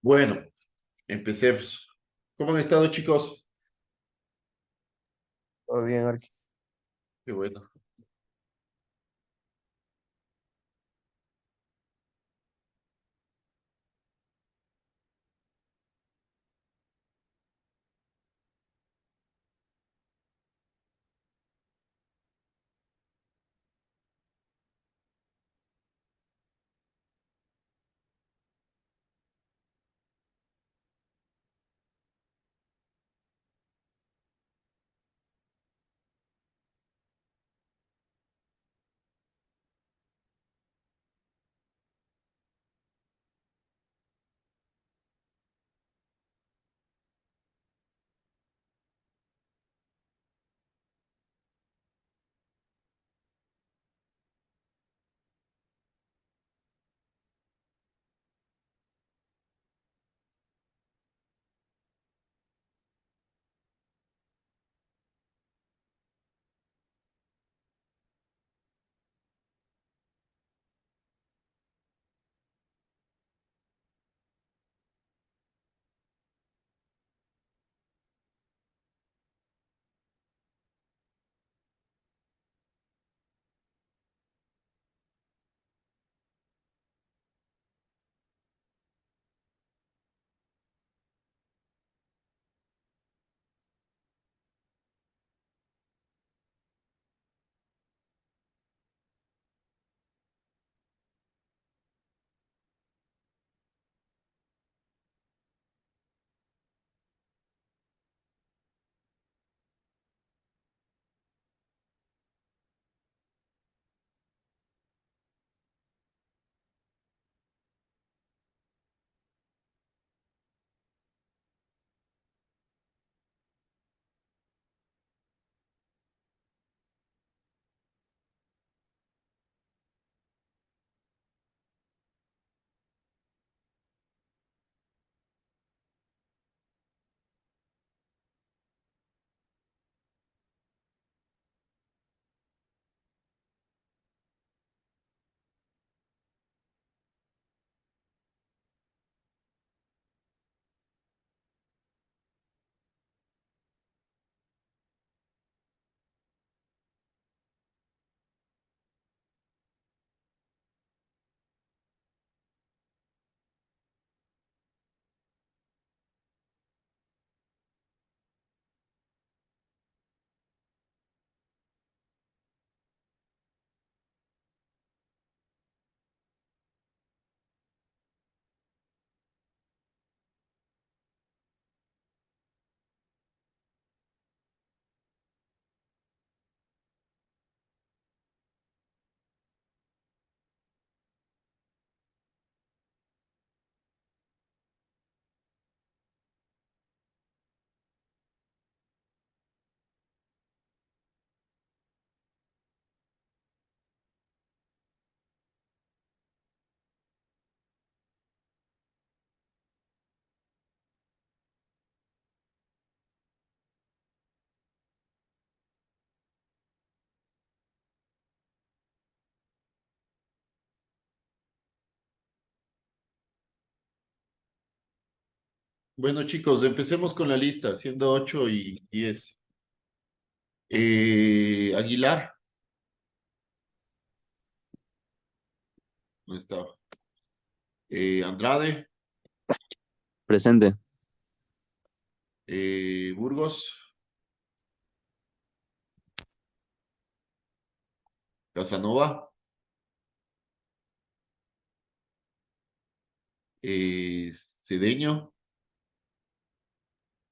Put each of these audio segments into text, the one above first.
Bueno, empecemos. ¿Cómo han estado, chicos? Todo bien, Arqui. Qué bueno. Bueno, chicos, empecemos con la lista, siendo 8 y 10. Aguilar, no estaba. Andrade, Presente. Burgos, Casanova, eh, Cedeño,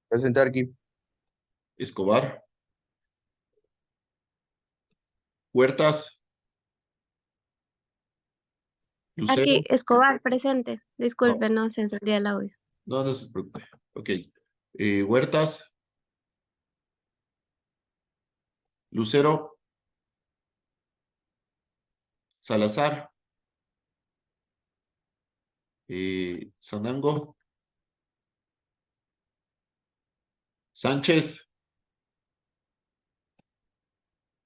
Presente, Arqui. Escobar, Huertas, Aquí, Lucero. Escobar, presente. No, Disculpe, no se encendía el audio. no se preocupe. Ok. Huertas, Lucero, Salazar, Sanango, Sánchez,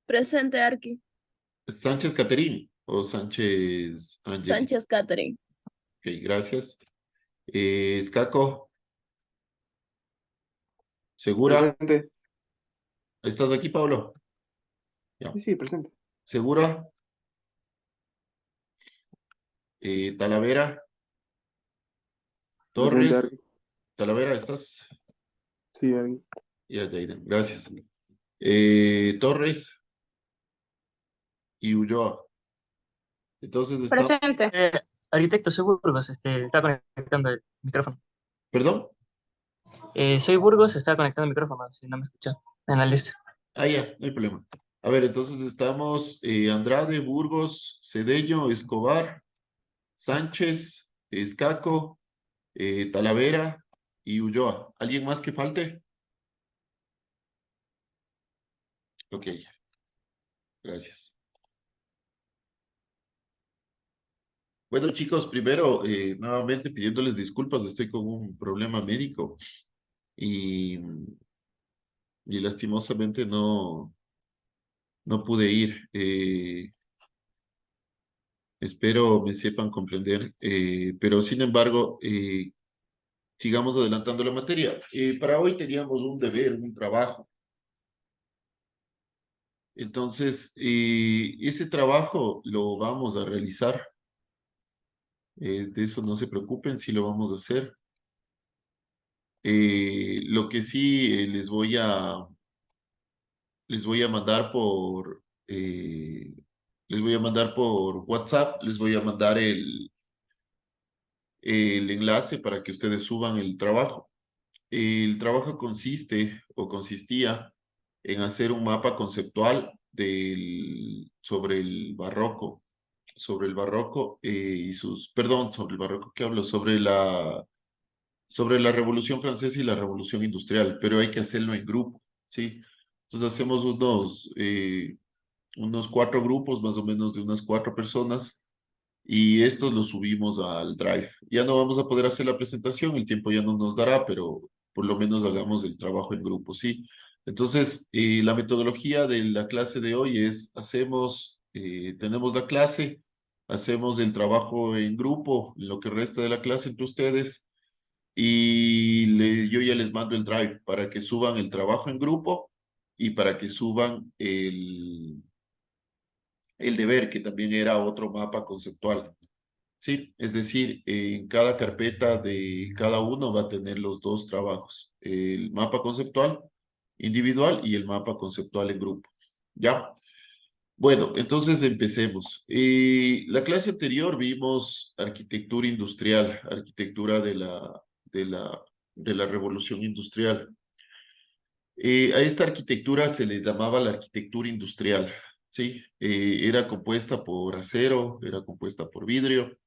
Presente, Arqui. Sánchez Caterín o Sánchez Angeli. Sánchez Catherine. Ok, gracias. Escaco, ¿segura? Presente. ¿Estás aquí, Pablo? Ya. Sí, sí, presente. ¿Segura? Talavera, Presente, Torres, Arqui. Talavera, ¿estás? Sí, Arqui. Ya, Jaden, gracias. Torres y Ulloa. Entonces estamos, Presente. Arquitecto, soy Burgos, está conectando el micrófono. ¿perdón? Soy Burgos, está conectando el micrófono, si no me escuchó en la lista. Ah, ya, no hay problema. A ver, entonces estamos Andrade, Burgos, Cedeño, Escobar, Sánchez, Escaco, Talavera y Ulloa. ¿Alguien más que falte? Ok, gracias. Bueno, chicos, primero, nuevamente pidiéndoles disculpas, estoy con un problema médico y lastimosamente no pude ir. Espero me sepan comprender, pero sin embargo, sigamos adelantando la materia. Para hoy teníamos un deber, un trabajo. Entonces, ese trabajo lo vamos a realizar. De eso no se preocupen, sí lo vamos a hacer. Lo que sí les voy a mandar les voy a mandar por WhatsApp, les voy a mandar el enlace para que ustedes suban el trabajo. El trabajo consiste o consistía en hacer un mapa conceptual sobre el barroco y perdón, sobre el barroco que hablo, sobre la Revolución Francesa y la Revolución Industrial, pero hay que hacerlo en grupo, ¿sí? Entonces hacemos unos 4 grupos, más o menos de unas 4 personas, y estos los subimos al Drive. Ya no vamos a poder hacer la presentación, el tiempo ya no nos dará, pero por lo menos hagamos el trabajo en grupo, ¿sí? Entonces, la metodología de la clase de hoy es, tenemos la clase, hacemos el trabajo en grupo, en lo que resta de la clase entre ustedes, y yo ya les mando el Drive para que suban el trabajo en grupo y para que suban el deber, que también era otro mapa conceptual. Sí, es decir, en cada carpeta de cada uno va a tener los 2 trabajos, el mapa conceptual individual y el mapa conceptual en grupo. ¿Ya? Bueno, entonces empecemos. La clase anterior vimos arquitectura industrial, arquitectura de la, de la revolución industrial. A esta arquitectura se le llamaba la arquitectura industrial, ¿sí? Era compuesta por acero, era compuesta por vidrio,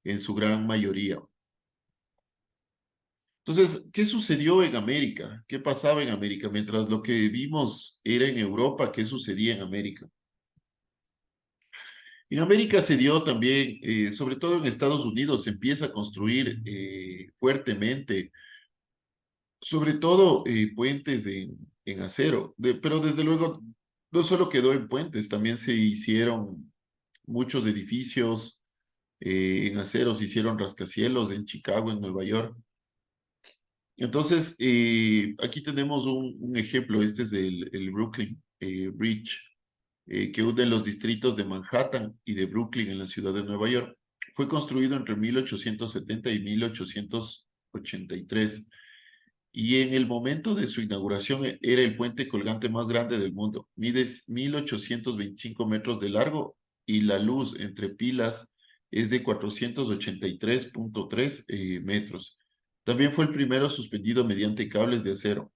en su gran mayoría. Entonces, ¿qué sucedió en América? ¿Qué pasaba en América? Mientras lo que vimos era en Europa, ¿qué sucedía en América? En América se dio también, sobre todo en Estados Unidos, se empieza a construir fuertemente, sobre todo puentes en acero, pero desde luego no solo quedó en puentes, también se hicieron muchos edificios en acero, se hicieron rascacielos en Chicago, en Nueva York. Entonces, aquí tenemos un ejemplo, este es el Brooklyn Bridge, que une los distritos de Manhattan y de Brooklyn en la ciudad de Nueva York. Fue construido entre 1870 y 1883 y en el momento de su inauguración era el puente colgante más grande del mundo. Mide 1825 metros de largo y la luz entre pilas es de 483.3 metros. También fue el primero suspendido mediante cables de acero.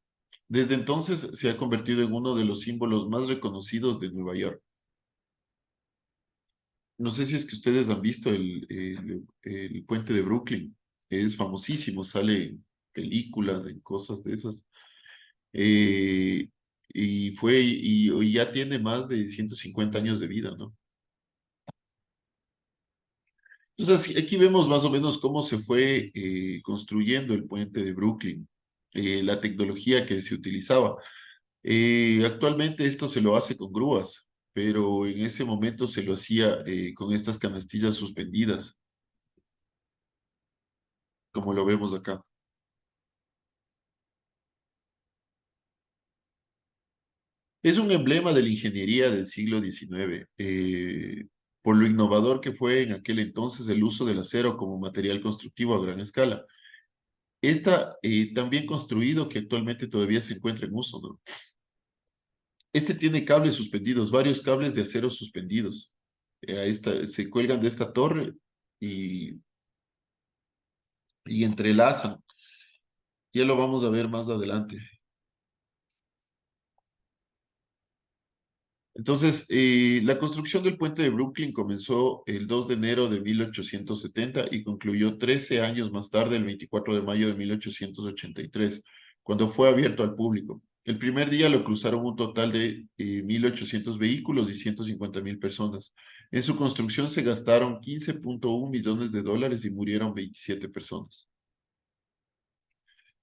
Desde entonces se ha convertido en uno de los símbolos más reconocidos de Nueva York. No sé si es que ustedes han visto el puente de Brooklyn. Es famosísimo, sale en películas, en cosas de esas. Eh, y ya tiene más de 150 años de vida, ¿no? Entonces, aquí vemos más o menos cómo se fue construyendo el puente de Brooklyn, la tecnología que se utilizaba. Actualmente esto se lo hace con grúas, pero en ese momento se lo hacía con estas canastillas suspendidas. como lo vemos acá. Es un emblema de la ingeniería del siglo XIX, por lo innovador que fue en aquel entonces el uso del acero como material constructivo a gran escala. Está tan bien construido que actualmente todavía se encuentra en uso, ¿no? Este tiene cables suspendidos, varios cables de acero suspendidos. Se cuelgan de esta torre y, y entrelazan. Ya lo vamos a ver más adelante. Entonces, la construcción del puente de Brooklyn comenzó el 2 de enero de 1870 y concluyó 13 años más tarde, el 24 de mayo de 1883, cuando fue abierto al público. El primer día lo cruzaron un total de 1.800 vehículos y 150.000 personas. En su construcción se gastaron 15.1 millones de dólares y murieron 27 personas.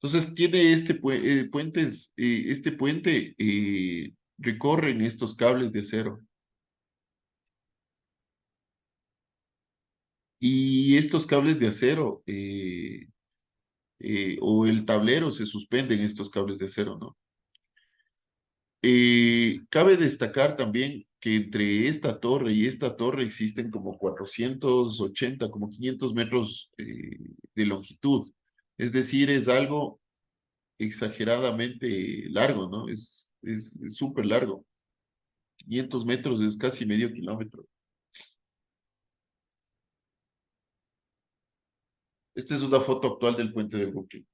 Entonces, tiene este puente recorren estos cables de acero. Y estos cables de acero o el tablero se suspenden estos cables de acero, ¿no? Cabe destacar también que entre esta torre y esta torre existen como 480, como 500 metros de longitud. Es decir, es algo exageradamente largo, ¿no? Es súper largo. 500 metros es casi medio kilómetro. Esta es una foto actual del puente de Brooklyn.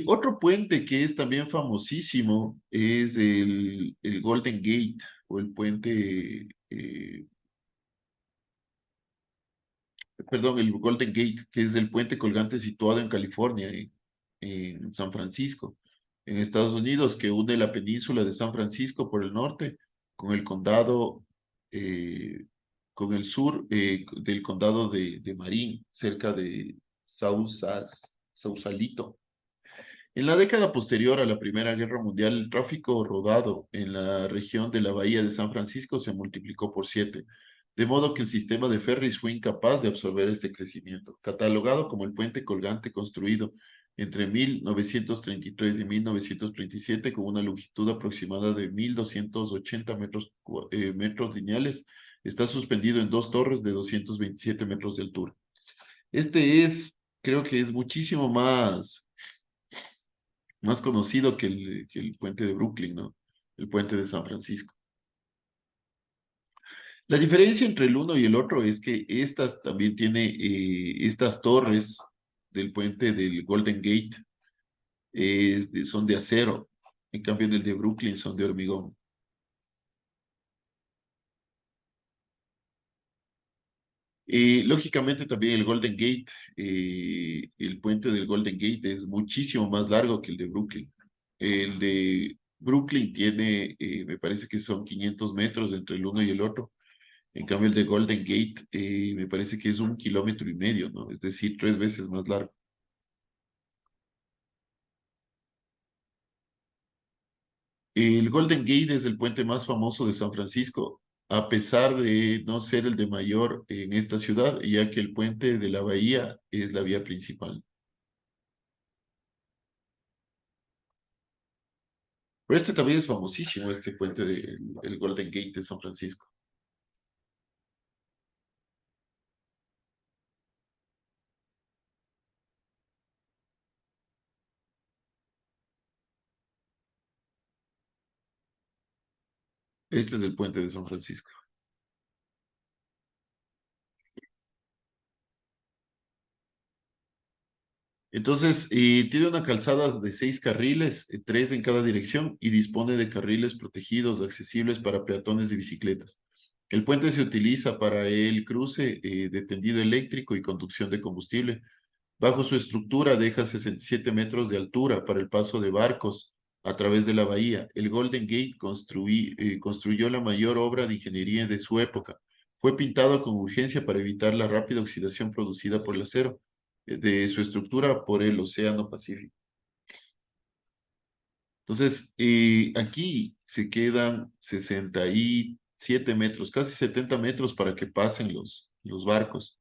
Otro puente que es también famosísimo es el Golden Gate o el puente, perdón, el Golden Gate, que es el puente colgante situado en California, en San Francisco, en Estados Unidos, que une la península de San Francisco por el norte con el condado, con el sur del condado de Marin, cerca de Sausalito. En la década posterior a la Primera Guerra Mundial, el tráfico rodado en la región de la Bahía de San Francisco se multiplicó por 7, de modo que el sistema de ferries fue incapaz de absorber este crecimiento. Catalogado como el puente colgante construido entre 1933 y 1937, con una longitud aproximada de 1.280 metros lineales, está suspendido en dos torres de 227 metros de altura. Creo que es muchísimo más conocido que el puente de Brooklyn, ¿no? El puente de San Francisco. La diferencia entre el uno y el otro es que estas también tiene estas torres del puente del Golden Gate son de acero, en cambio en el de Brooklyn son de hormigón. Lógicamente también el Golden Gate, el puente del Golden Gate es muchísimo más largo que el de Brooklyn. El de Brooklyn tiene, me parece que son 500 metros entre el uno y el otro. En cambio el de Golden Gate me parece que es 1,5 kilómetros, ¿no? Es decir, 3 veces más largo. El Golden Gate es el puente más famoso de San Francisco, a pesar de no ser el de mayor en esta ciudad, ya que el puente de la bahía es la vía principal. Pero este también es famosísimo, este puente del Golden Gate de San Francisco. Este es el puente de San Francisco. Entonces, tiene una calzada de 6 carriles, 3 en cada dirección, y dispone de carriles protegidos accesibles para peatones y bicicletas. El puente se utiliza para el cruce de tendido eléctrico y conducción de combustible. Bajo su estructura deja 67 metros de altura para el paso de barcos a través de la bahía. El Golden Gate construyó la mayor obra de ingeniería de su época. Fue pintado con urgencia para evitar la rápida oxidación producida por el acero. de su estructura por el Océano Pacífico. Entonces, aquí se quedan 67 metros, casi 70 metros para que pasen los barcos.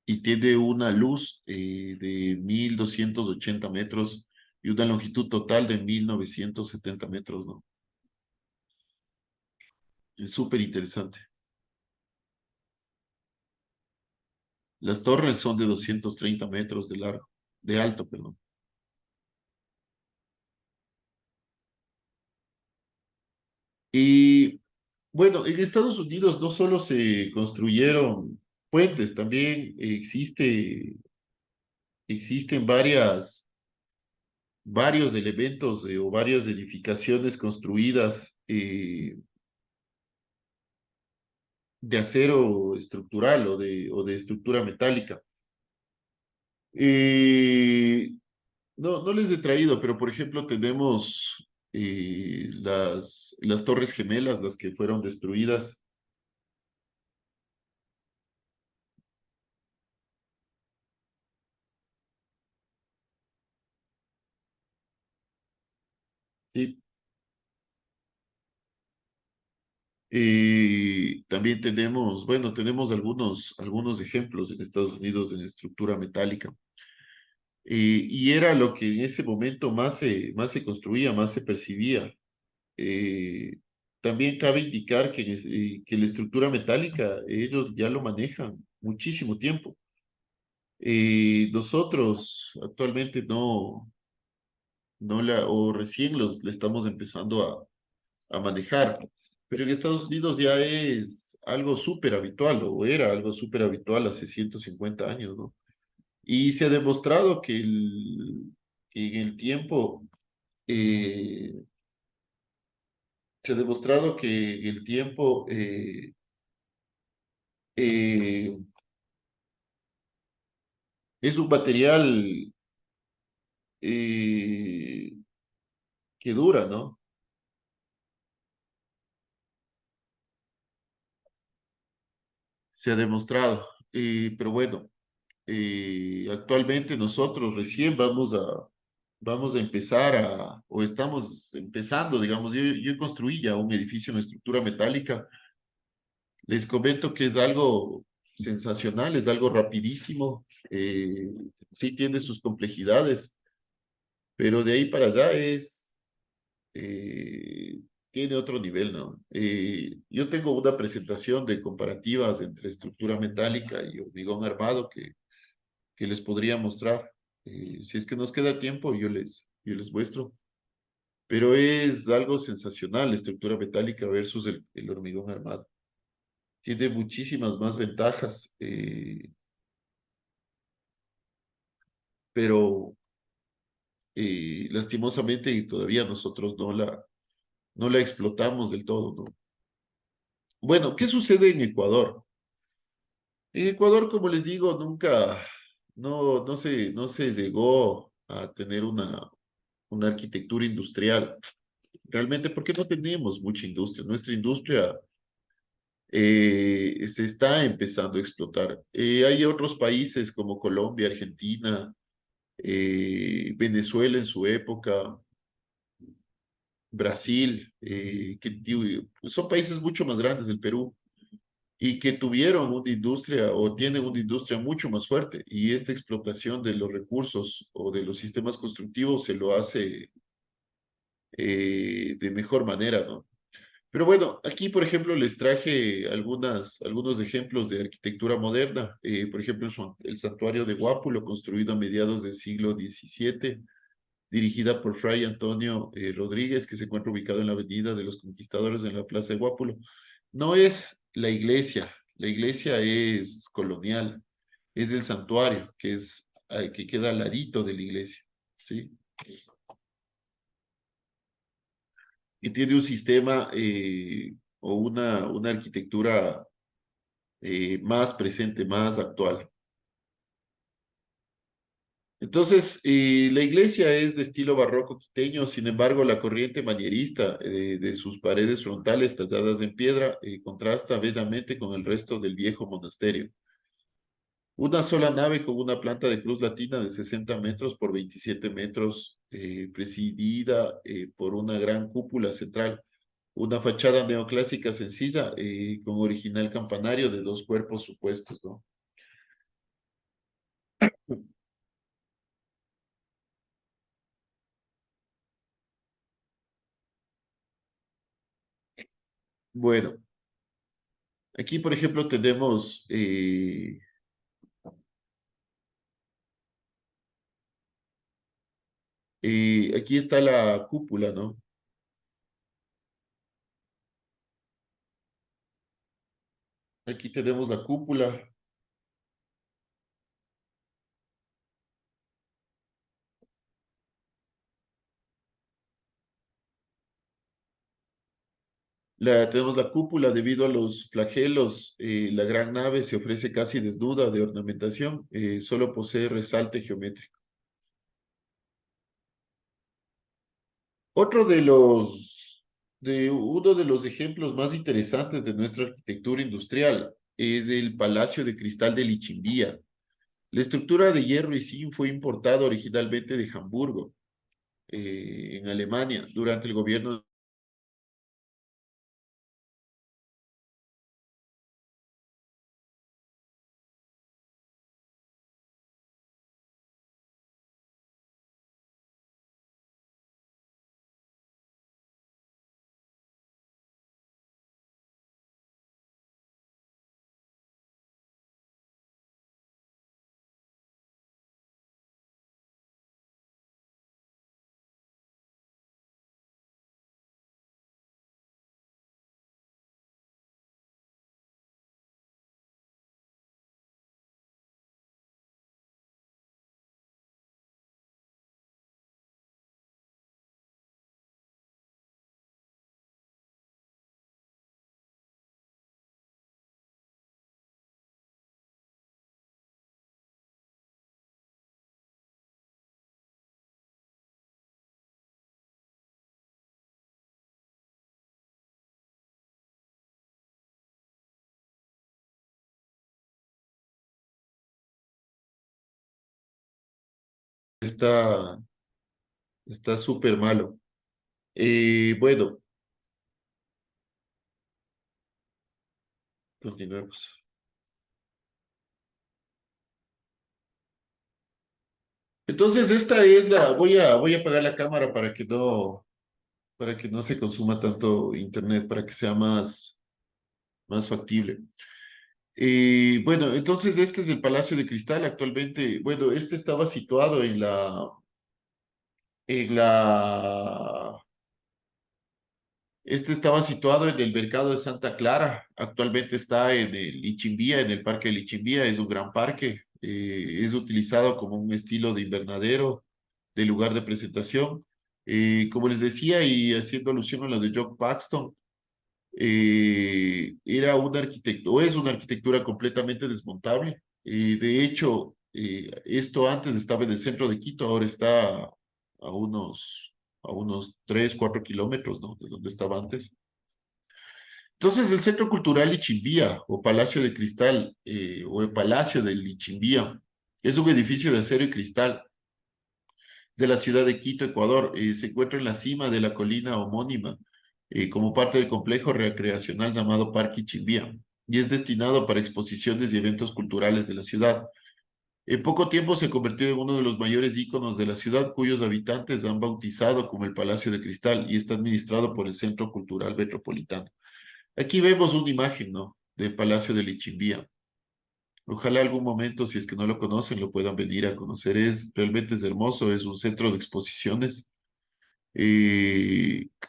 Y tiene una luz de 1280 metros y una longitud total de 1970 metros, ¿no? Es súper interesante. Las torres son de 230 metros de largo, de alto, perdón. Y bueno, en Estados Unidos no solo se construyeron puentes, también existen varios elementos o varias edificaciones construidas de acero estructural o de estructura metálica. No les he traído, pero por ejemplo tenemos las Torres Gemelas, las que fueron destruidas. Sí. También tenemos, bueno, tenemos algunos ejemplos en Estados Unidos en estructura metálica. Y era lo que en ese momento más se construía, más se percibía. Eh, También cabe indicar que la estructura metálica ellos ya lo manejan muchísimo tiempo. Nosotros actualmente o recién le estamos empezando a manejar, pero en Estados Unidos ya es algo súper habitual, o era algo súper habitual hace 150 años, ¿no? Y se ha demostrado que en el tiempo, eh, se ha demostrado que en el tiempo eh, es un material eh, que dura, ¿no? Se ha demostrado. Pero bueno, actualmente nosotros recién vamos a empezar o estamos empezando, digamos, yo construí ya un edificio en estructura metálica. Les comento que es algo sensacional, es algo rapidísimo, sí tiene sus complejidades, pero de ahí para allá eh, tiene otro nivel, ¿no? Yo tengo una presentación de comparativas entre estructura metálica y hormigón armado que les podría mostrar. Si es que nos queda tiempo, yo les muestro. Pero es algo sensacional la estructura metálica versus el hormigón armado. Tiene muchísimas más ventajas, pero lastimosamente y todavía nosotros no la explotamos del todo, ¿no? Bueno, ¿qué sucede en Ecuador? En Ecuador, como les digo, nunca, no se llegó a tener una arquitectura industrial. Realmente porque no tenemos mucha industria. Nuestra industria se está empezando a explotar. Hay otros países como Colombia, Argentina, Venezuela en su época, Brasil, son países mucho más grandes del Perú y que tuvieron una industria o tienen una industria mucho más fuerte y esta explotación de los recursos o de los sistemas constructivos se lo hace de mejor manera, ¿no? Pero bueno, aquí, por ejemplo, les traje algunos ejemplos de arquitectura moderna. Por ejemplo, el santuario de Guápulo, construido a mediados del siglo XVII, dirigida por Fray Antonio Rodríguez, que se encuentra ubicado en la Avenida de los Conquistadores en la Plaza de Guápulo. No es la iglesia es colonial, es el santuario, que queda al ladito de la iglesia, ¿sí? Y tiene un sistema o una arquitectura más presente, más actual. Entonces, la iglesia es de estilo barroco quiteño, sin embargo, la corriente manierista de sus paredes frontales talladas en piedra contrasta bellamente con el resto del viejo monasterio. Una sola nave con una planta de cruz latina de 60 metros por 27 metros, presidida por una gran cúpula central. Una fachada neoclásica sencilla, con original campanario de dos cuerpos supuestos, ¿no? Bueno, aquí, por ejemplo, tenemos aquí está la cúpula, ¿no? Aquí tenemos la cúpula. Tenemos la cúpula debido a los flagelos. La gran nave se ofrece casi desnuda de ornamentación. Solo posee resalte geométrico. Otro uno de los ejemplos más interesantes de nuestra arquitectura industrial es el Palacio de Cristal de Lichimbía. La estructura de hierro y zinc fue importada originalmente de Hamburgo, en Alemania, durante el gobierno. Está está súper malo. Bueno, continuemos. Entonces, esta es voy a apagar la cámara para que no se consuma tanto internet, para que sea más factible. Bueno, entonces este es el Palacio de Cristal actualmente. Bueno, este estaba situado en la, este estaba situado en el mercado de Santa Clara. Actualmente está en el Ichimbía, en el Parque del Ichimbía. Es un gran parque. Es utilizado como un estilo de invernadero, de lugar de presentación. Como les decía, y haciendo alusión a lo de Jock Paxton, era una arquitectura, o es una arquitectura completamente desmontable. De hecho, esto antes estaba en el centro de Quito, ahora está a unos 3, 4 kilómetros, ¿no? De donde estaba antes. Entonces, el Centro Cultural Lichimbía, o Palacio de Cristal, o el Palacio del Lichimbía, es un edificio de acero y cristal de la ciudad de Quito, Ecuador. Se encuentra en la cima de la colina homónima, como parte del complejo recreacional llamado Parque Ichimbía, y es destinado para exposiciones y eventos culturales de la ciudad. En poco tiempo se convirtió en uno de los mayores íconos de la ciudad, cuyos habitantes han bautizado como el Palacio de Cristal y está administrado por el Centro Cultural Metropolitano. Aquí vemos una imagen, ¿no? Del Palacio de Lichimbía. Ojalá algún momento, si es que no lo conocen, lo puedan venir a conocer. Realmente es hermoso, es un centro de exposiciones.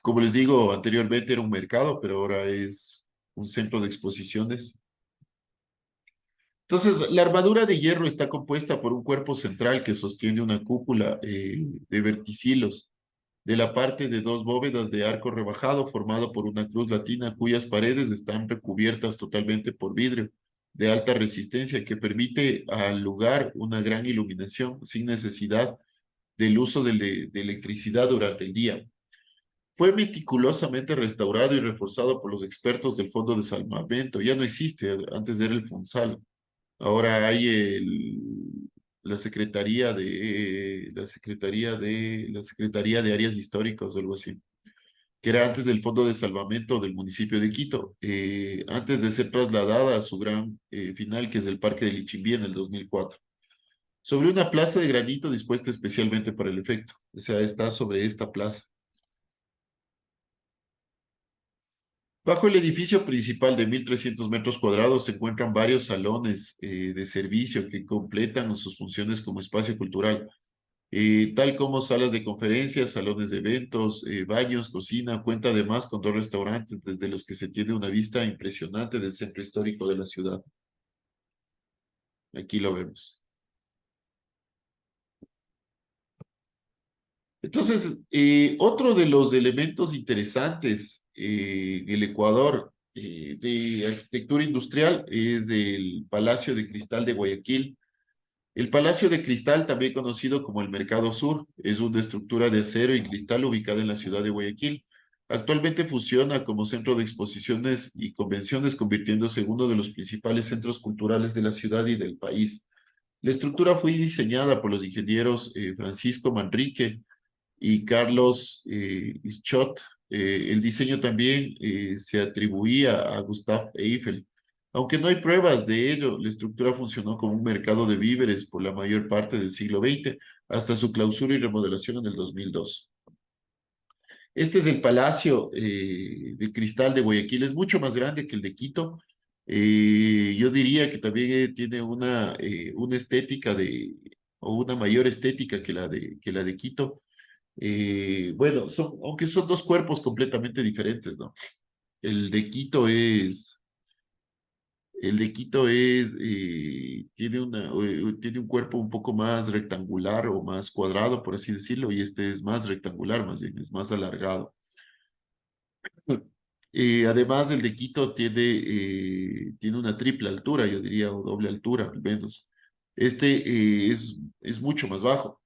Como les digo, anteriormente era un mercado, pero ahora es un centro de exposiciones. Entonces, la armadura de hierro está compuesta por un cuerpo central que sostiene una cúpula de verticilos de la parte de dos bóvedas de arco rebajado formado por una cruz latina cuyas paredes están recubiertas totalmente por vidrio de alta resistencia que permite al lugar una gran iluminación sin necesidad del uso de electricidad durante el día. Fue meticulosamente restaurado y reforzado por los expertos del Fondo de Salvamento. Ya no existe, antes era el FONSAL. Ahora hay la Secretaría de Áreas Históricas o algo así, que era antes del Fondo de Salvamento del municipio de Quito, antes de ser trasladada a su gran final, que es el Parque de Lichimbí en el 2004, sobre una plaza de granito dispuesta especialmente para el efecto. O sea, está sobre esta plaza. Bajo el edificio principal de 1.300 metros cuadrados se encuentran varios salones de servicio que completan sus funciones como espacio cultural, tal como salas de conferencias, salones de eventos, baños, cocina. Cuenta además con dos restaurantes desde los que se tiene una vista impresionante del centro histórico de la ciudad. Aquí lo vemos. Entonces, otro de los elementos interesantes en el Ecuador de arquitectura industrial es el Palacio de Cristal de Guayaquil. El Palacio de Cristal, también conocido como el Mercado Sur, es una estructura de acero y cristal ubicada en la ciudad de Guayaquil. Actualmente funciona como centro de exposiciones y convenciones, convirtiéndose en uno de los principales centros culturales de la ciudad y del país. La estructura fue diseñada por los ingenieros Francisco Manrique y Carlos Schott. El diseño también se atribuía a Gustave Eiffel. Aunque no hay pruebas de ello, la estructura funcionó como un mercado de víveres por la mayor parte del siglo XX, hasta su clausura y remodelación en el 2002. Este es el Palacio de Cristal de Guayaquil, es mucho más grande que el de Quito. Yo diría que también tiene una estética o una mayor estética que la de Quito. Bueno, aunque son dos cuerpos completamente diferentes, ¿no? El de Quito es, el de Quito es, tiene un cuerpo un poco más rectangular o más cuadrado, por así decirlo, y este es más rectangular, más bien, es más alargado. Además, el de Quito tiene una triple altura, yo diría, o doble altura, al menos. Este es mucho más bajo.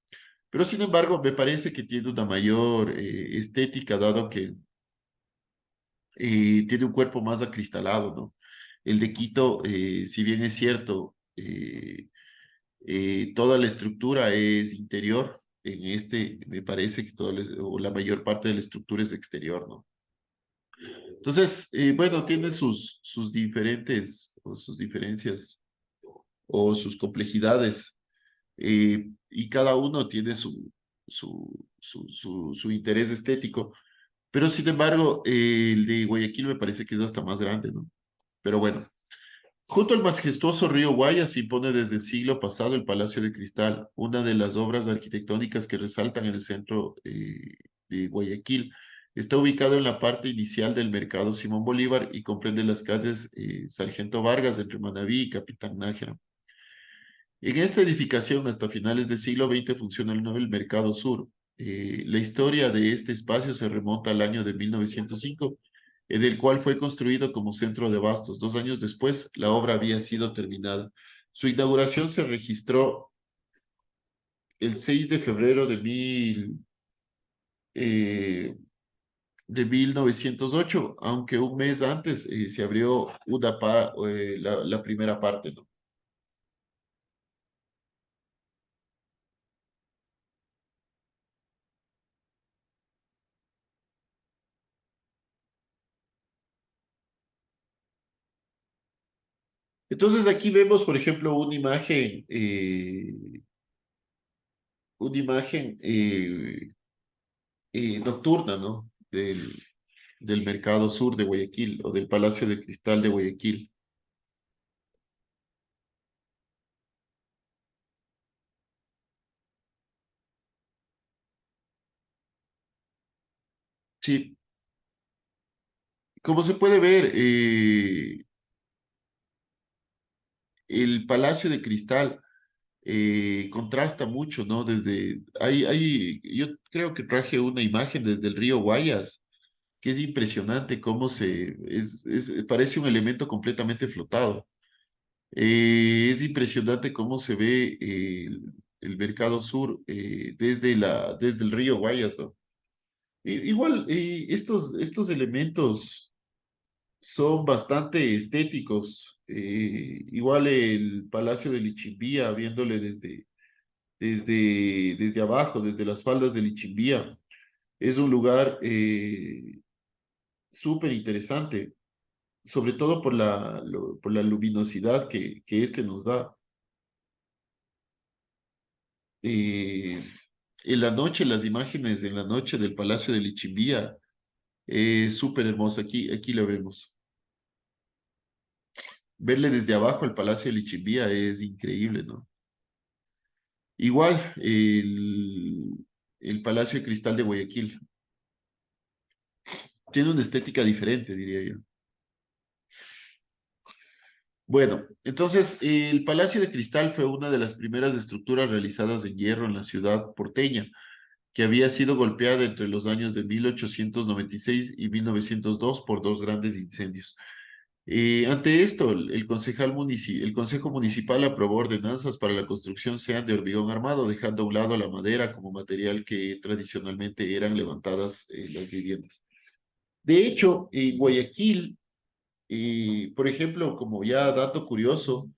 Pero sin embargo, me parece que tiene una mayor estética, dado que tiene un cuerpo más acristalado, ¿no? El de Quito, si bien es cierto, toda la estructura es interior, en este me parece que o la mayor parte de la estructura es exterior, ¿no? Entonces, bueno, tiene sus diferentes, o sus diferencias, o sus complejidades, y cada uno tiene su interés estético. Pero sin embargo, el de Guayaquil me parece que es hasta más grande, ¿no? Pero bueno, junto al majestuoso río Guayas se impone desde el siglo pasado el Palacio de Cristal, una de las obras arquitectónicas que resaltan en el centro de Guayaquil. Está ubicado en la parte inicial del mercado Simón Bolívar y comprende las calles Sargento Vargas entre Manaví y Capitán Nájera. En esta edificación, hasta finales del siglo XX, funciona el Mercado Sur. La historia de este espacio se remonta al año de 1905, en el cual fue construido como centro de abastos. 2 años después, la obra había sido terminada. Su inauguración se registró el 6 de febrero eh, de 1908, aunque un mes antes se abrió la primera parte, ¿no? Entonces aquí vemos, por ejemplo, una imagen nocturna, ¿no? Del Mercado Sur de Guayaquil o del Palacio de Cristal de Guayaquil. Sí, como se puede ver, el Palacio de Cristal contrasta mucho, ¿no? Yo creo que traje una imagen desde el río Guayas, que es impresionante cómo parece un elemento completamente flotado. Es impresionante cómo se ve el Mercado Sur desde el río Guayas, ¿no? Igual, estos elementos son bastante estéticos, igual el Palacio de Lichimbía, viéndole desde abajo, desde las faldas de Lichimbía, es un lugar súper interesante, sobre todo por la luminosidad que este nos da. Eh, en la noche, las imágenes en la noche del Palacio de Lichimbía es súper hermosa. Aquí lo vemos. Verle desde abajo el Palacio de Lichimbía es increíble, ¿no? Igual, el Palacio de Cristal de Guayaquil tiene una estética diferente, diría yo. Bueno, entonces el Palacio de Cristal fue una de las primeras estructuras realizadas en hierro en la ciudad porteña, que había sido golpeada entre los años de 1896 y 1902 por dos grandes incendios. Ante esto, el Consejo Municipal aprobó ordenanzas para la construcción sean de hormigón armado, dejando a un lado la madera como material que tradicionalmente eran levantadas las viviendas. De hecho, en Guayaquil, por ejemplo, como ya dato curioso,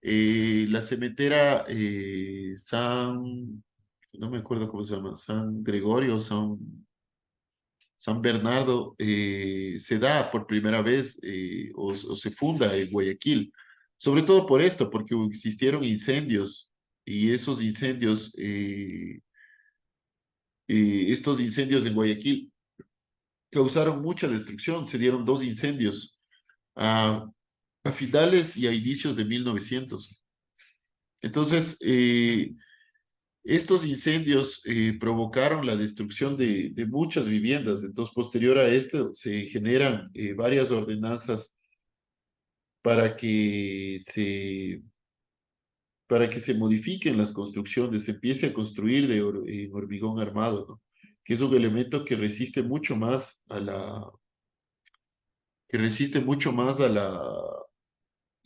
la cementera no me acuerdo cómo se llama, San Gregorio, San Bernardo, se da por primera vez o se funda en Guayaquil, sobre todo por esto, porque existieron incendios y estos incendios en Guayaquil causaron mucha destrucción, se dieron dos incendios a, a finales y a inicios de 1900. Entonces, estos incendios provocaron la destrucción de muchas viviendas. Entonces, posterior a esto, se generan varias ordenanzas para para que se modifiquen las construcciones, se empiece a construir en hormigón armado, ¿no? Que es un elemento que resiste mucho más que resiste mucho más a la,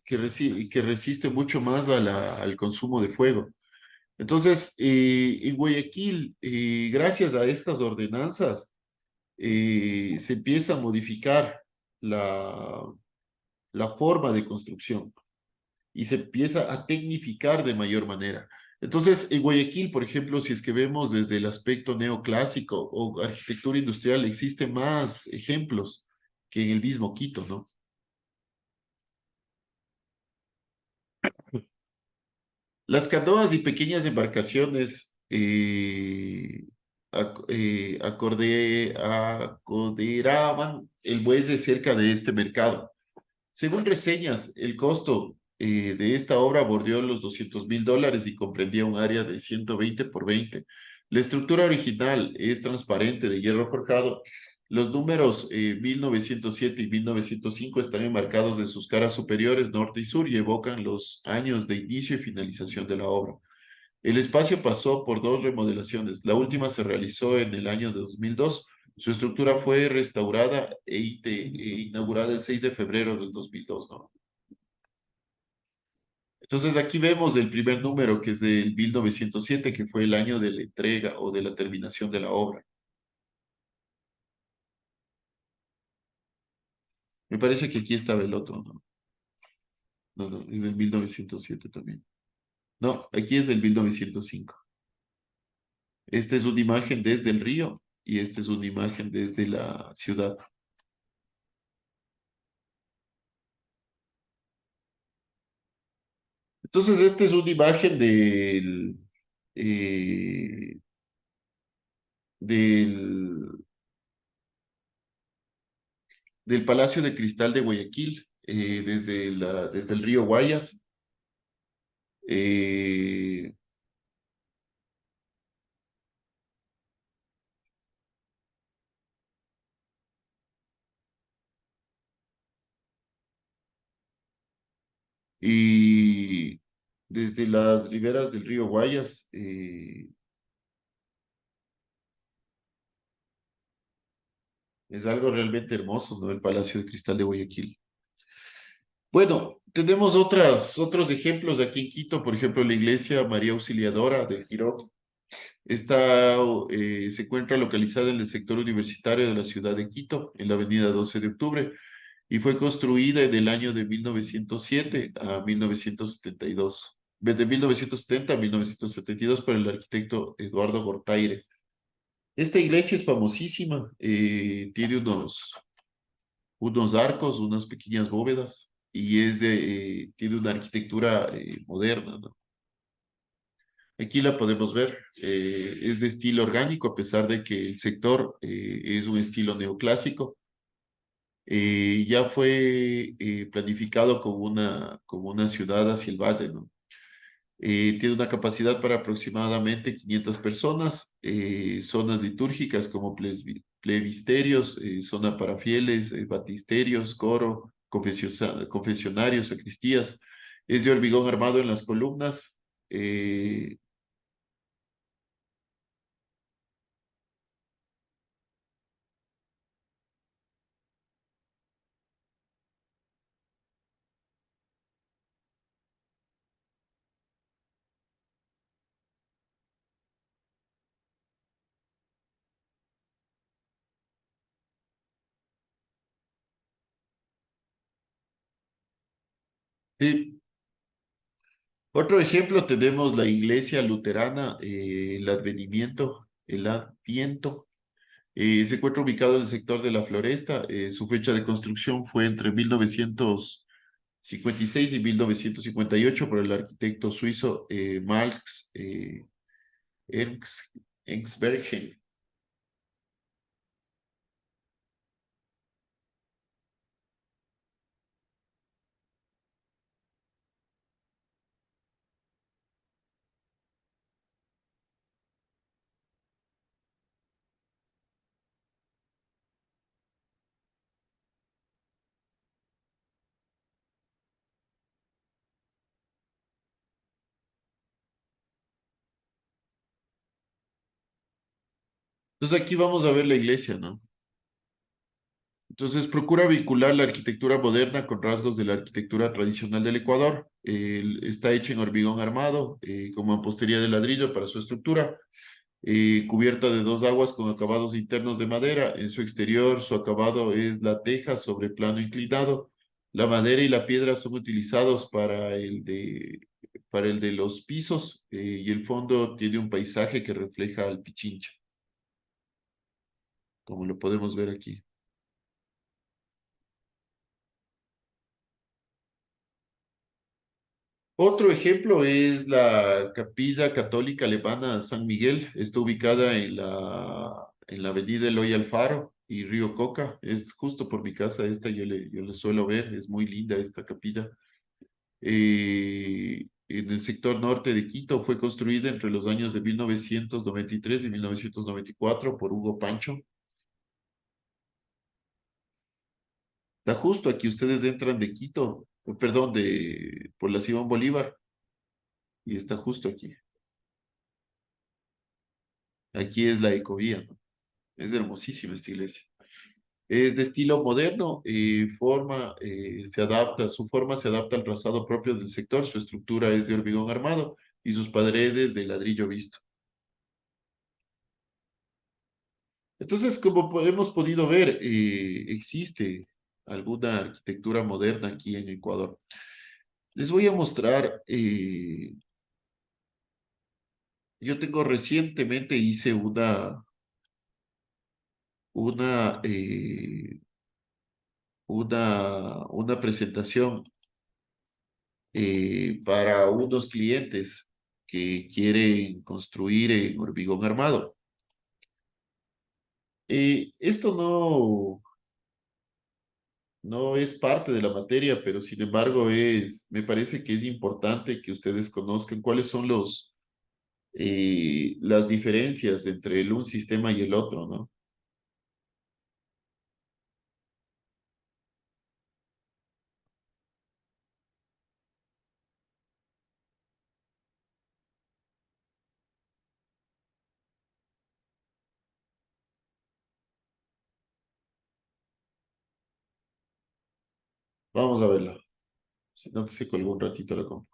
que resiste mucho más al consumo de fuego. Entonces, en Guayaquil, gracias a estas ordenanzas, se empieza a modificar la, la forma de construcción y se empieza a tecnificar de mayor manera. Entonces, en Guayaquil, por ejemplo, si es que vemos desde el aspecto neoclásico o arquitectura industrial, existen más ejemplos que en el mismo Quito, ¿no? Las canoas y pequeñas embarcaciones acoderaban el buey cerca de este mercado. Según reseñas, el costo de esta obra bordeó los $200.000 y comprendía un área de 120 por 20. La estructura original es transparente de hierro forjado. Los números 1907 y 1905 están enmarcados en sus caras superiores, norte y sur, y evocan los años de inicio y finalización de la obra. El espacio pasó por dos remodelaciones. La última se realizó en el año de 2002. Su estructura fue restaurada inaugurada el 6 de febrero del 2002, ¿no? Entonces aquí vemos el primer número, que es del 1907, que fue el año de la entrega o de la terminación de la obra. Me parece que aquí estaba el otro, ¿no? No, no, es del 1907 también. No, aquí es del 1905. Esta es una imagen desde el río y esta es una imagen desde la ciudad. Entonces, esta es una imagen eh, del, del Palacio de Cristal de Guayaquil, desde el río Guayas. eh, y desde las riberas del río Guayas, es algo realmente hermoso, ¿no? El Palacio de Cristal de Guayaquil. Bueno, tenemos otros ejemplos aquí en Quito, por ejemplo, la iglesia María Auxiliadora de Girón. Se encuentra localizada en el sector universitario de la ciudad de Quito, en la avenida 12 de octubre. y fue construida en el año de 1907 a 1972. De 1970 a 1972 por el arquitecto Eduardo Gortaire. Esta iglesia es famosísima, tiene unos arcos, unas pequeñas bóvedas, y tiene una arquitectura moderna, ¿no? Aquí la podemos ver, es de estilo orgánico, a pesar de que el sector es un estilo neoclásico. Ya fue planificado como una ciudad hacia el valle, ¿no? Tiene una capacidad para aproximadamente 500 personas, zonas litúrgicas como plebisterios, zona para fieles, batisterios, coro, confesionarios, sacristías. Es de hormigón armado en las columnas. eh, sí. Otro ejemplo tenemos la iglesia luterana, el Adviento. Se encuentra ubicado en el sector de la Floresta. Su fecha de construcción fue entre 1956 y 1958 por el arquitecto suizo Marx Ensbergen. Entonces aquí vamos a ver la iglesia, ¿no? Entonces procura vincular la arquitectura moderna con rasgos de la arquitectura tradicional del Ecuador. Está hecha en hormigón armado, con mampostería de ladrillo para su estructura, cubierta de dos aguas con acabados internos de madera. En su exterior, su acabado es la teja sobre plano inclinado. La madera y la piedra son utilizados para el de los pisos, y el fondo tiene un paisaje que refleja al Pichincha, como lo podemos ver aquí. Otro ejemplo es la Capilla Católica Alemana San Miguel. Está ubicada en la avenida Eloy Alfaro y Río Coca. Es justo por mi casa esta, yo le suelo ver. Es muy linda esta capilla. En el sector norte de Quito fue construida entre los años de 1993 y 1994 por Hugo Pancho. Está justo aquí, ustedes entran de Quito, perdón, por la Simón Bolívar, y está justo aquí. Aquí es la Ecovía, ¿no? Es hermosísima esta iglesia. Es de estilo moderno, su forma se adapta al trazado propio del sector, su estructura es de hormigón armado y sus paredes de ladrillo visto. Entonces, hemos podido ver, existe alguna arquitectura moderna aquí en Ecuador. Les voy a mostrar, yo tengo recientemente hice una, eh, una presentación para unos clientes que quieren construir en hormigón armado. Esto no es parte de la materia, pero sin embargo me parece que es importante que ustedes conozcan cuáles son las diferencias entre un sistema y el otro, ¿no? Vamos a verlo. Si no, que se colgó un ratito la compu.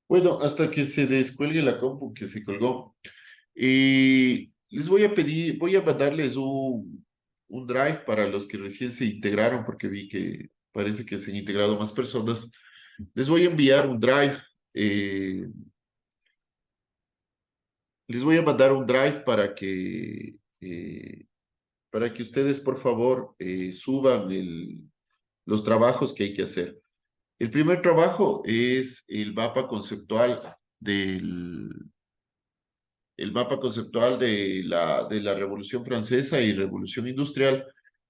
Bueno, hasta que se descuelgue la compu que se colgó. Les voy a pedir, voy a mandarles un drive para los que recién se integraron, porque vi que parece que se han integrado más personas. Les voy a enviar un drive. eh, Les voy a mandar un drive para que ustedes, por favor, suban los trabajos que hay que hacer. El primer trabajo es el mapa conceptual de la Revolución Francesa y Revolución Industrial,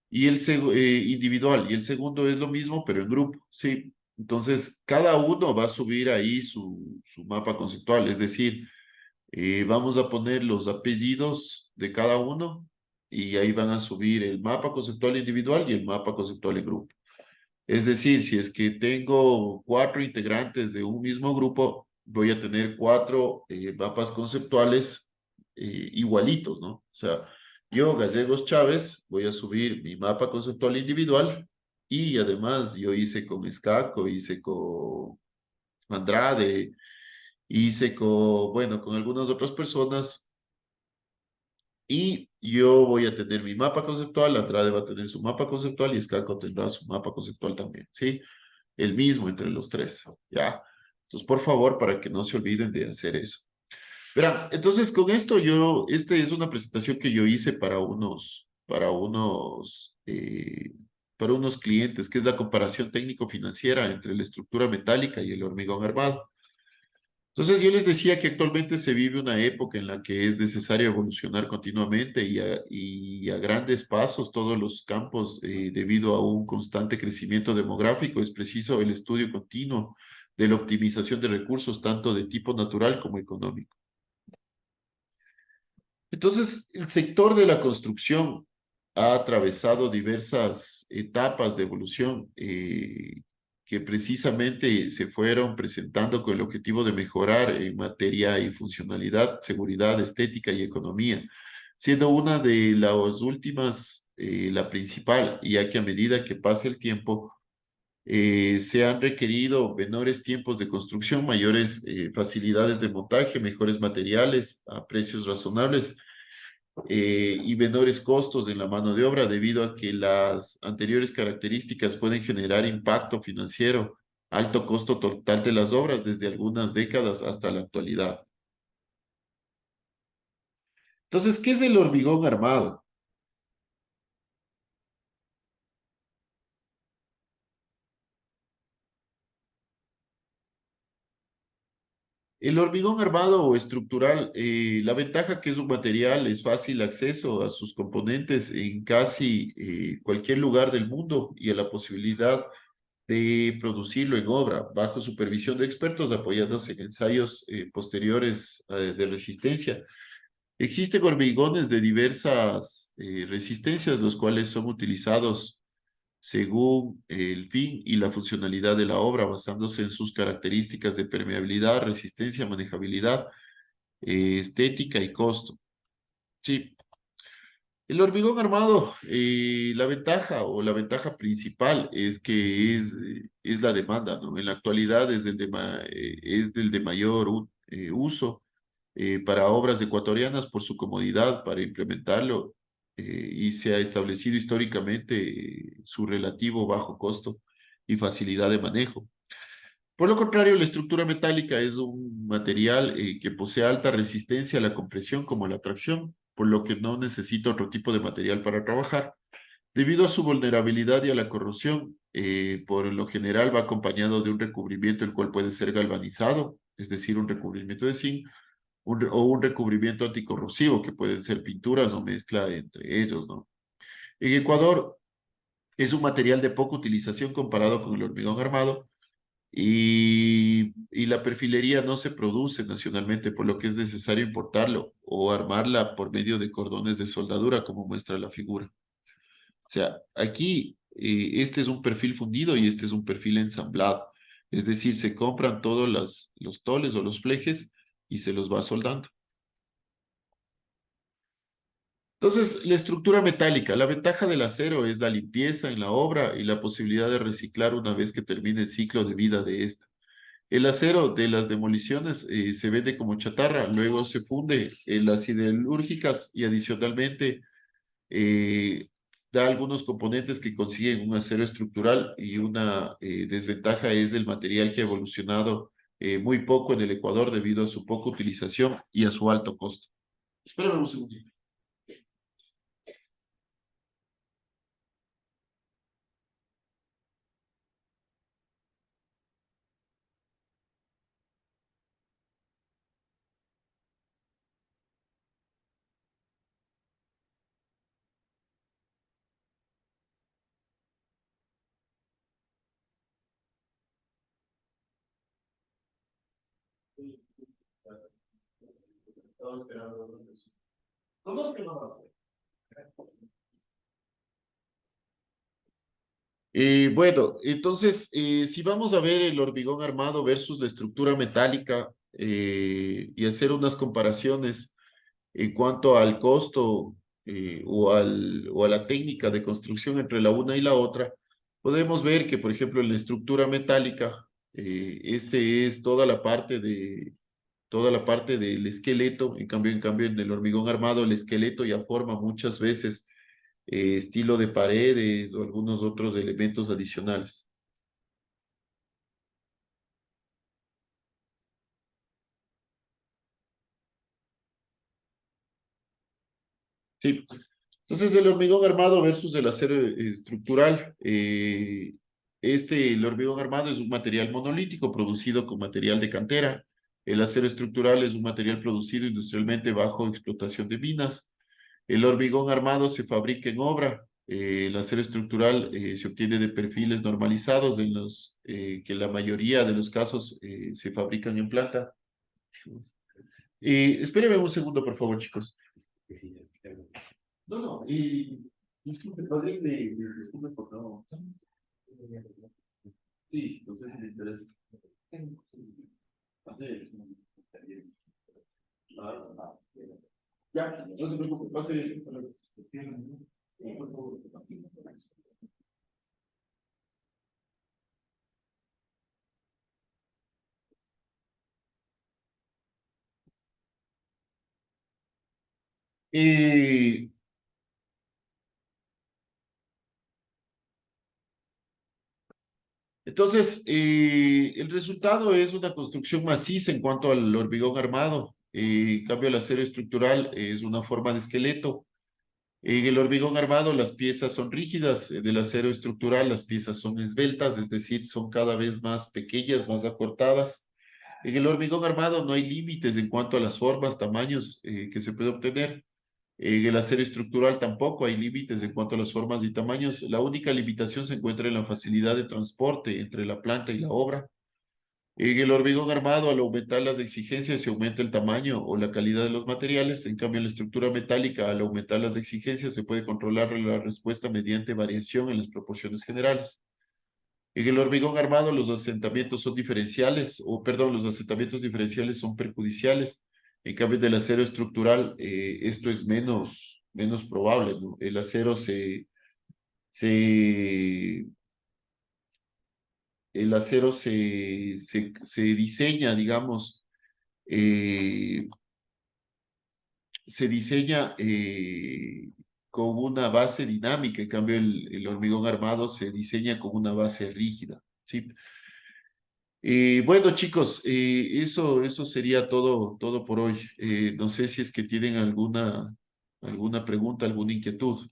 y individual, y el segundo es lo mismo, pero en grupo, ¿sí? Entonces, cada uno va a subir ahí su mapa conceptual, es decir, vamos a poner los apellidos de cada uno y ahí van a subir el mapa conceptual individual y el mapa conceptual en grupo. Es decir, si es que tengo 4 integrantes de un mismo grupo, voy a tener 4 mapas conceptuales igualitos, ¿no? O sea, yo, Gallegos Chávez, voy a subir mi mapa conceptual individual y además yo hice con Escaco, hice con Andrade, hice con, bueno, con algunas otras personas y yo voy a tener mi mapa conceptual, Andrade va a tener su mapa conceptual y Escaco tendrá su mapa conceptual también, ¿sí? El mismo entre los tres, ¿ya? Entonces, por favor, para que no se olviden de hacer eso. Verán, entonces con esto esta es una presentación que yo hice para unos clientes, que es la comparación técnico-financiera entre la estructura metálica y el hormigón armado. Entonces yo les decía que actualmente se vive una época en la que es necesario evolucionar continuamente y a grandes pasos todos los campos debido a un constante crecimiento demográfico. Es preciso el estudio continuo de la optimización de recursos tanto de tipo natural como económico. Entonces, el sector de la construcción ha atravesado diversas etapas de evolución que precisamente se fueron presentando con el objetivo de mejorar en materia y funcionalidad, seguridad, estética y economía, siendo una de las últimas la principal, ya que a medida que pasa el tiempo, se han requerido menores tiempos de construcción, mayores facilidades de montaje, mejores materiales a precios razonables y menores costos en la mano de obra debido a que las anteriores características pueden generar impacto financiero, alto costo total de las obras desde algunas décadas hasta la actualidad. Entonces, ¿qué es el hormigón armado? El hormigón armado o estructural, la ventaja que es un material es fácil acceso a sus componentes en casi cualquier lugar del mundo y a la posibilidad de producirlo en obra bajo supervisión de expertos apoyándose en ensayos posteriores de resistencia. Existen hormigones de diversas resistencias, los cuales son utilizados según el fin y la funcionalidad de la obra, basándose en sus características de permeabilidad, resistencia, manejabilidad, estética y costo. Sí, el hormigón armado, la ventaja o la ventaja principal es que es la demanda, ¿no? En la actualidad es del de mayor uso para obras ecuatorianas por su comodidad para implementarlo y se ha establecido históricamente su relativo bajo costo y facilidad de manejo. Por lo contrario, la estructura metálica es un material que posee alta resistencia a la compresión como a la tracción, por lo que no necesita otro tipo de material para trabajar. Debido a su vulnerabilidad y a la corrosión, por lo general va acompañado de un recubrimiento el cual puede ser galvanizado, es decir, un recubrimiento de zinc, o un recubrimiento anticorrosivo, que pueden ser pinturas o mezcla entre ellos, ¿no? En Ecuador es un material de poca utilización comparado con el hormigón armado, y la perfilería no se produce nacionalmente, por lo que es necesario importarlo o armarla por medio de cordones de soldadura, como muestra la figura. O sea, aquí este es un perfil fundido y este es un perfil ensamblado. Es decir, se compran todos los toles o los flejes y se los va soldando. Entonces, la estructura metálica. La ventaja del acero es la limpieza en la obra y la posibilidad de reciclar una vez que termine el ciclo de vida de esta. El acero de las demoliciones se vende como chatarra, luego se funde en las siderúrgicas y adicionalmente eh, da algunos componentes que consiguen un acero estructural y una desventaja es el material que ha evolucionado muy poco en el Ecuador debido a su poca utilización y a su alto costo. Espérame un segundito. ¿Cómo es que no va a ser? Bueno, entonces, si vamos a ver el hormigón armado versus la estructura metálica y hacer unas comparaciones en cuanto al costo o a la técnica de construcción entre la una y la otra, podemos ver que, por ejemplo, en la estructura metálica, este es toda la parte del esqueleto, en cambio en el hormigón armado el esqueleto ya forma muchas veces estilo de paredes o algunos otros elementos adicionales. Sí. Entonces, el hormigón armado versus el acero estructural. El hormigón armado es un material monolítico producido con material de cantera. El acero estructural es un material producido industrialmente bajo explotación de minas. El hormigón armado se fabrica en obra. El acero estructural se obtiene de perfiles normalizados en los que la mayoría de los casos se fabrican en planta. Espérenme un segundo, por favor, chicos. No, no, disculpe, disculpe por no. Sí, no sé si le interesa. Ya, no se preocupe, pase. Eh, entonces, el resultado es una construcción maciza en cuanto al hormigón armado. En cambio, el acero estructural es una forma de esqueleto. En el hormigón armado las piezas son rígidas, del acero estructural las piezas son esbeltas, es decir, son cada vez más pequeñas, más acortadas. En el hormigón armado no hay límites en cuanto a las formas, tamaños que se puede obtener. En el acero estructural tampoco hay límites en cuanto a las formas y tamaños. La única limitación se encuentra en la facilidad de transporte entre la planta y la obra. En el hormigón armado, al aumentar las exigencias, se aumenta el tamaño o la calidad de los materiales. En cambio, en la estructura metálica, al aumentar las exigencias, se puede controlar la respuesta mediante variación en las proporciones generales. En el hormigón armado, los asentamientos son diferenciales, o perdón, los asentamientos diferenciales son perjudiciales. En cambio, del acero estructural, esto es menos probable, ¿no? El acero se, el acero se diseña, digamos, eh, se diseña con una base dinámica, en cambio el hormigón armado se diseña con una base rígida, ¿sí? Bueno, chicos, eso sería todo por hoy. No sé si es que tienen alguna pregunta, alguna inquietud.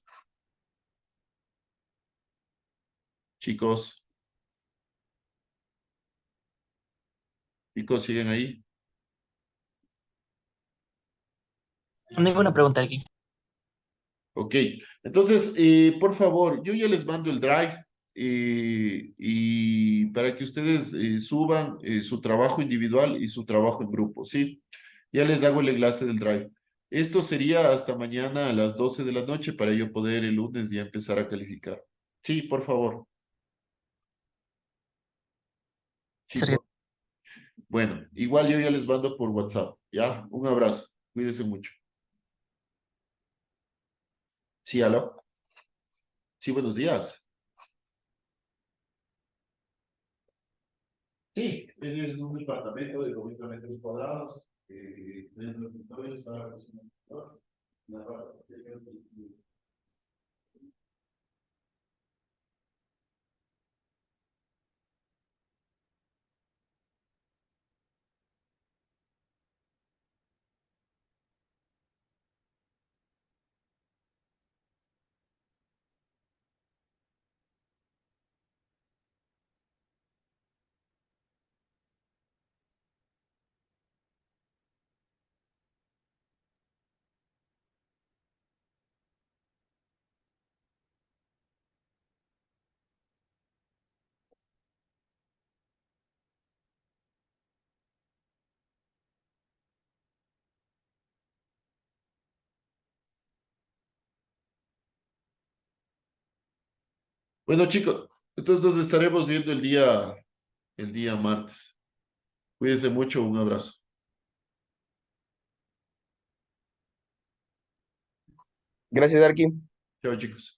Chicos, chicos, ¿siguen ahí? No hay ninguna pregunta aquí. Ok, entonces, por favor, yo ya les mando el drive y para que ustedes suban su trabajo individual y su trabajo en grupo, ¿sí? Ya les hago el enlace del drive. Esto sería hasta mañana a las 12 de la noche para yo poder el lunes ya empezar a calificar. Sí, por favor. Sergio. Chicos, bueno, igual yo ya les mando por WhatsApp, ¿ya? Un abrazo, cuídense mucho. Sí, aló. Sí, buenos días. Sí, es un departamento de 90 metros cuadrados, tiene los escritorios, está la cocina, la parte de- Bueno, chicos, entonces nos estaremos viendo el día martes. Cuídense mucho, un abrazo. Gracias, Arqui. Chao, chicos.